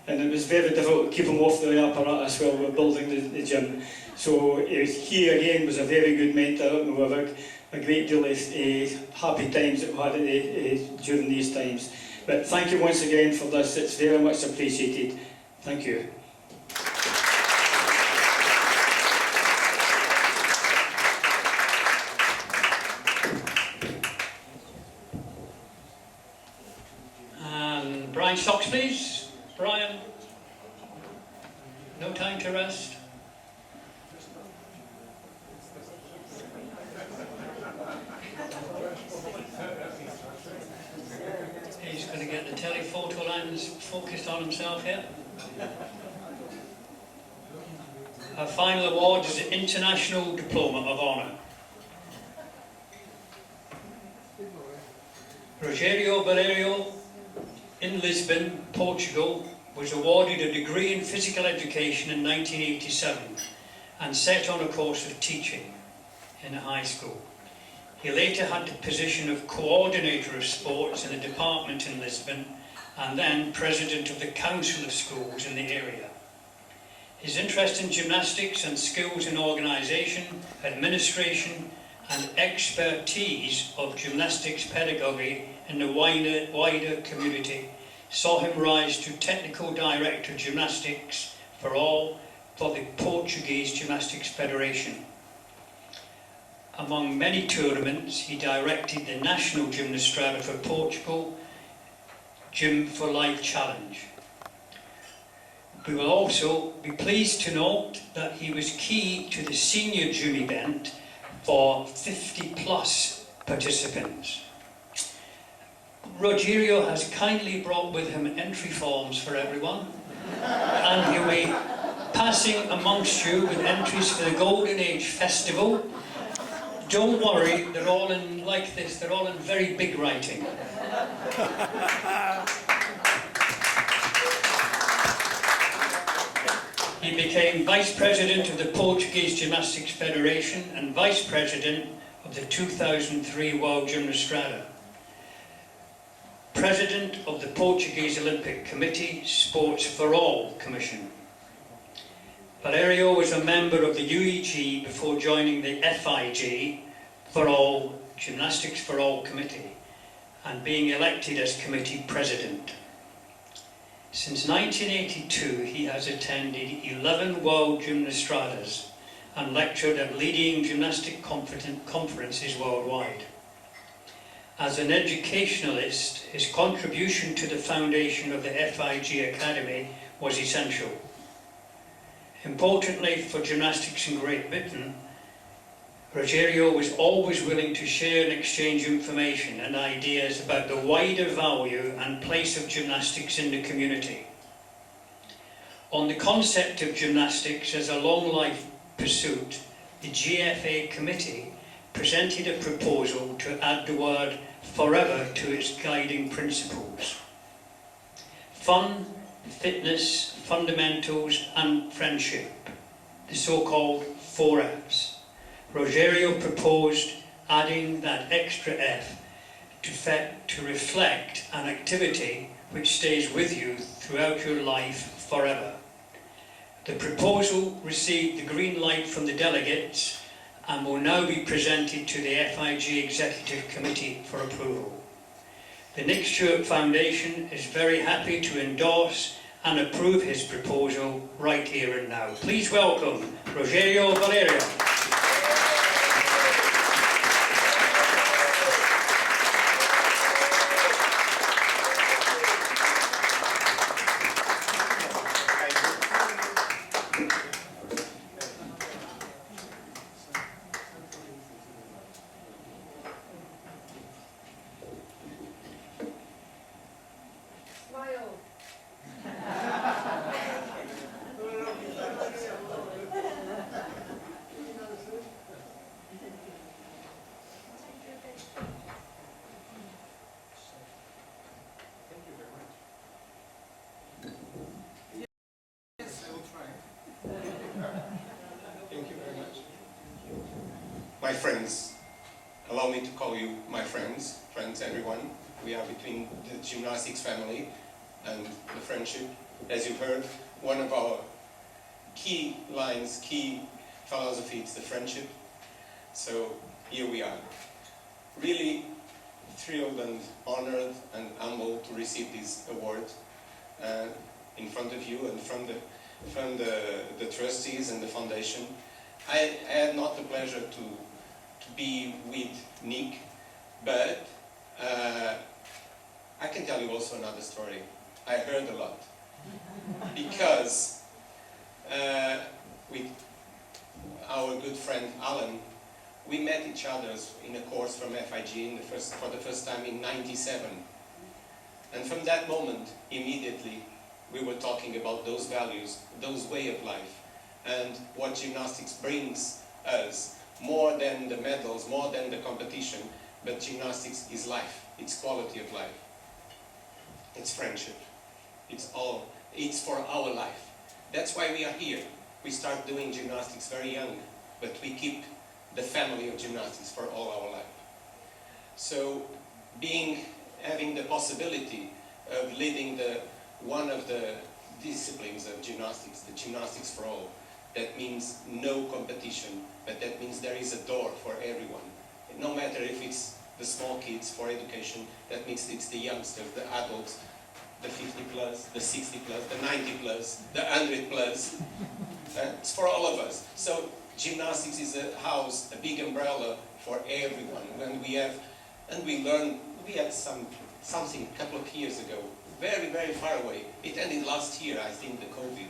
and it was very difficult to keep him off the apparatus while we were building the gym. So he again was a very good mentor, and we have a great deal of happy times that we had during these times. But thank you once again for this, it's very much appreciated. Thank you. And Brian Stocks, please. Brian, no time to rest. He's going to get the telephoto lens focused on himself here. Our final award is the International Diploma of Honour. Rogerio Valerio in Lisbon, Portugal, was awarded a degree in physical education in 1987 and set on a course of teaching in a high school. He later had the position of coordinator of sports in a department in Lisbon and then president of the council of schools in the area. His interest in gymnastics and skills in organisation, administration and expertise of gymnastics pedagogy in the wider community saw him rise to technical director of gymnastics for the Portuguese Gymnastics Federation. Among many tournaments, he directed the National Gymnastrada for Portugal, Gym for Life Challenge. We will also be pleased to note that he was key to the senior gym event for 50 plus participants. Rogerio has kindly brought with him entry forms for everyone, and he'll be passing amongst you with entries for the Golden Age Festival. Don't worry, they're all in like this, they're all in very big writing. He became Vice President of the Portuguese Gymnastics Federation and Vice President of the 2003 World Gymnastrada. President of the Portuguese Olympic Committee Sports for All Commission. Valerio was a member of the UEG before joining the FIG for All Gymnastics for All Committee and being elected as committee president. Since 1982, he has attended 11 World Gymnastradas and lectured at leading gymnastic conferences worldwide. As an educationalist, his contribution to the foundation of the FIG Academy was essential. Importantly for gymnastics in Great Britain, Rogerio was always willing to share and exchange information and ideas about the wider value and place of gymnastics in the community. On the concept of gymnastics as a long life pursuit, the GFA committee presented a proposal to add the word forever to its guiding principles. Fun, fitness, fundamentals and friendship, the so-called 4 Fs. Rogerio proposed adding that extra F to reflect an activity which stays with you throughout your life forever. The proposal received the green light from the delegates and will now be presented to the FIG Executive Committee for approval. The Nick Stuart Foundation is very happy to endorse and approve his proposal right here and now. Please welcome Rogerio Valerio. My friends, allow me to call you my friends everyone. We are between the gymnastics family and the friendship. As you've heard, one of our key lines, key philosophy is the friendship. So here we are. Really thrilled and honored and humbled to receive this award in front of you and from the trustees and the foundation. I had not the pleasure to be with Nick, but I can tell you also another story. I heard a lot because with our good friend Alan, we met each other in a course from FIG for the first time in '97, and from that moment immediately we were talking about those values, those way of life, and what gymnastics brings us, more than the medals, more than the competition, but gymnastics is life, it's quality of life, it's friendship, it's for our life. That's why we are here. We start doing gymnastics very young, but we keep the family of gymnastics for all our life. So having the possibility of leading one of the disciplines of gymnastics, the gymnastics for all, that means no competition, but that means there is a door for everyone. No matter if it's the small kids for education, that means it's the youngsters, the adults, the 50 plus, the 60 plus, the 90 plus, the 100 plus. It's for all of us. So gymnastics is a house, a big umbrella for everyone. And we had something a couple of years ago very, very far away. It ended last year, I think, the COVID.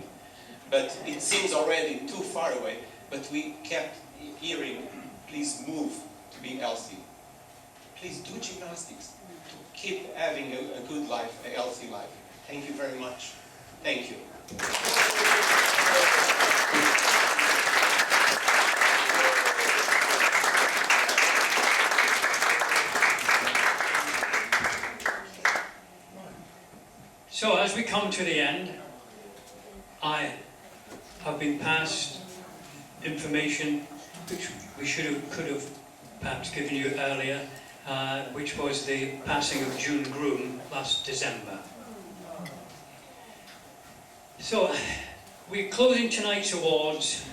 But it seems already too far away. But we kept hearing, please move to be healthy. Please do gymnastics to keep having a good life, a healthy life. Thank you very much. Thank you. So as we come to the end, I have been passed information which we could have perhaps given you earlier, which was the passing of June Groom last December. So we're closing tonight's awards.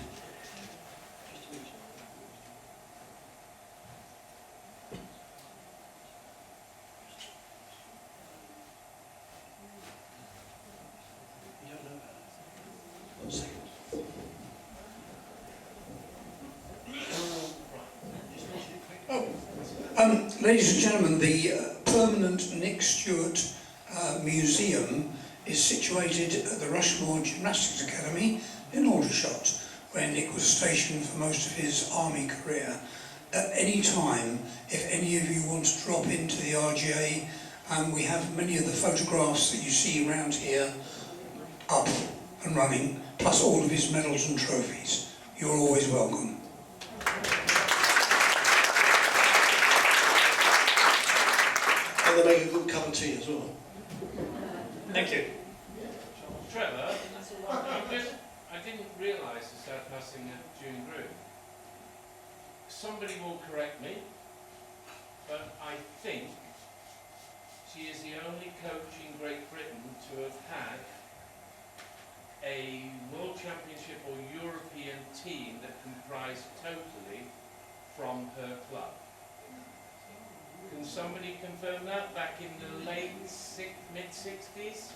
Ladies and gentlemen, the permanent Nick Stuart Museum is situated at the Rushmore Gymnastics Academy in Aldershot, where Nick was stationed for most of his army career. At any time, if any of you want to drop into the RGA, we have many of the photographs that you see around here up and running, plus all of his medals and trophies. You're always welcome. And they make a good cup of tea as well. Thank you. Trevor, I didn't realise the sad passing of June Groom. Somebody will correct me, but I think she is the only coach in Great Britain to have had a World Championship or European team that comprised totally from her club. Can somebody confirm that? Back in the mid-60s?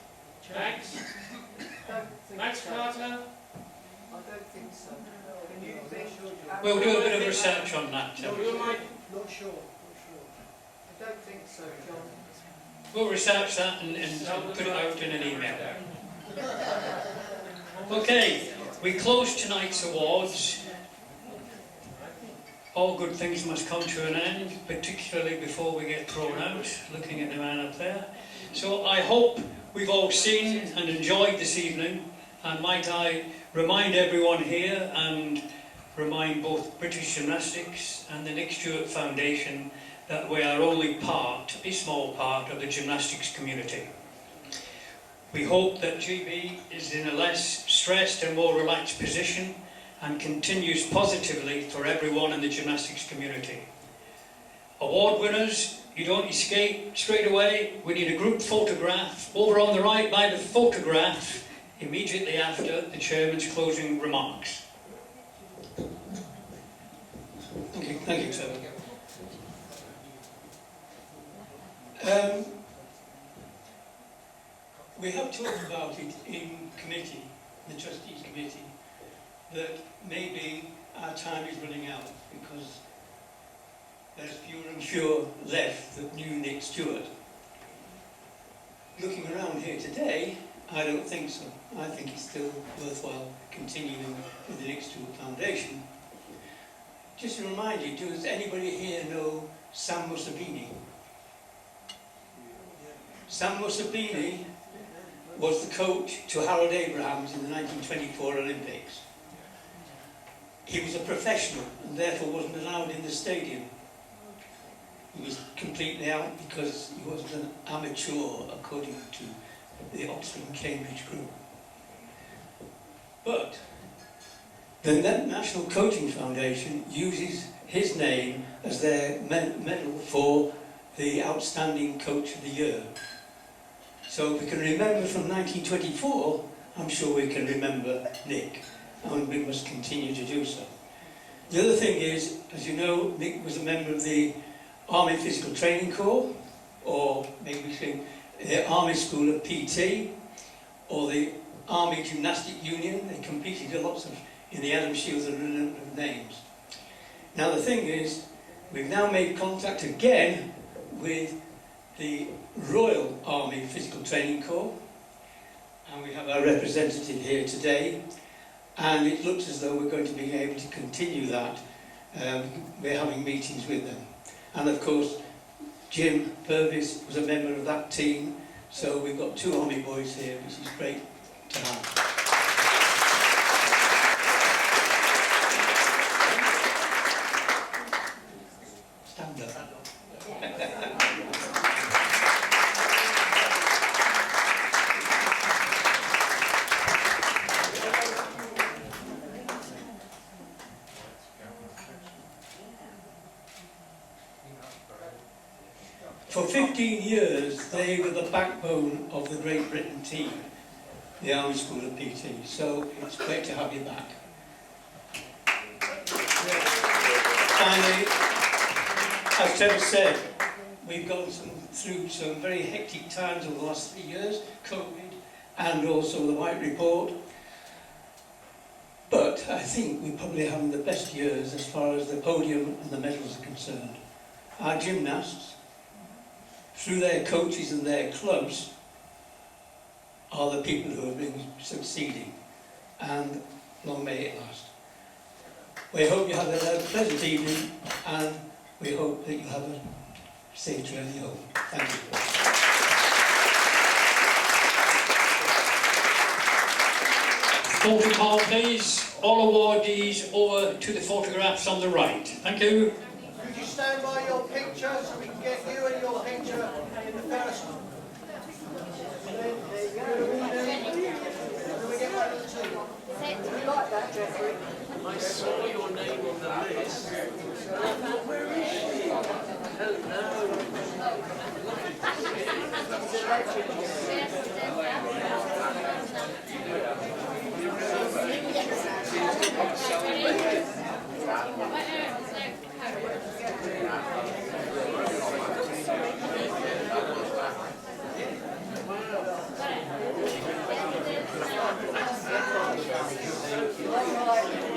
Max? Max Carter? I don't think so. Can you think? We'll do a bit of research on that. No, Not sure. I don't think so, John. We'll research that and put it out in an email. Okay, we close tonight's awards. All good things must come to an end, particularly before we get thrown out, looking at the man up there. So I hope we've all seen and enjoyed this evening, and might I remind everyone here and remind both British Gymnastics and the Nick Stuart Foundation that we are only a small part of the gymnastics community. We hope that GB is in a less stressed and more relaxed position and continues positively for everyone in the gymnastics community. Award winners, you don't escape straight away. We need a group photograph over on the right by the photograph immediately after the chairman's closing remarks. Thank you, sir. We have talked about it in committee, the trustees committee, that maybe our time is running out because there's fewer and fewer left that knew Nick Stuart. Looking around here today, I don't think so. I think it's still worthwhile continuing with the Nick Stuart Foundation. Just to remind you, does anybody here know Sam Musabini? Sam Musabini was the coach to Harold Abrahams in the 1924 Olympics. He was a professional and therefore wasn't allowed in the stadium. He was completely out because he wasn't an amateur according to the Oxford and Cambridge group. But the National Coaching Foundation uses his name as their medal for the Outstanding Coach of the Year. So if we can remember from 1924, I'm sure we can remember Nick, and we must continue to do so. The other thing is, as you know, Nick was a member of the Army Physical Training Corps, or maybe we think the Army School of PT, or the Army Gymnastic Union. They competed in lots of, in the Adam Shields and a number of names. Now the thing is, we've now made contact again with the Royal Army Physical Training Corps, and we have our representative here today, and it looks as though we're going to be able to continue that. We're having meetings with them. And of course, Jim Purvis was a member of that team, so we've got 2 Army boys here, which is great to have. Stand up. For 15 years, they were the backbone of the Great Britain team, the Army School of PT, so it's great to have you back. Finally, as Trevor said, we've gone through some very hectic times over the last 3 years, COVID and also the White Report, but I think we're probably having the best years as far as the podium and the medals are concerned. Our gymnasts, through their coaches and their clubs, are the people who have been succeeding, and long may it last. We hope you have a pleasant evening, and we hope that you have a safe journey home. Thank you. Photo card, please. All awardees over to the photographs on the right. Thank you. Could you stand by your picture so we can get you and your picture in the first one? There you go. Can we get one of the two? You like that, Jeffrey? I saw your name on the list. I thought, where is she? Hello.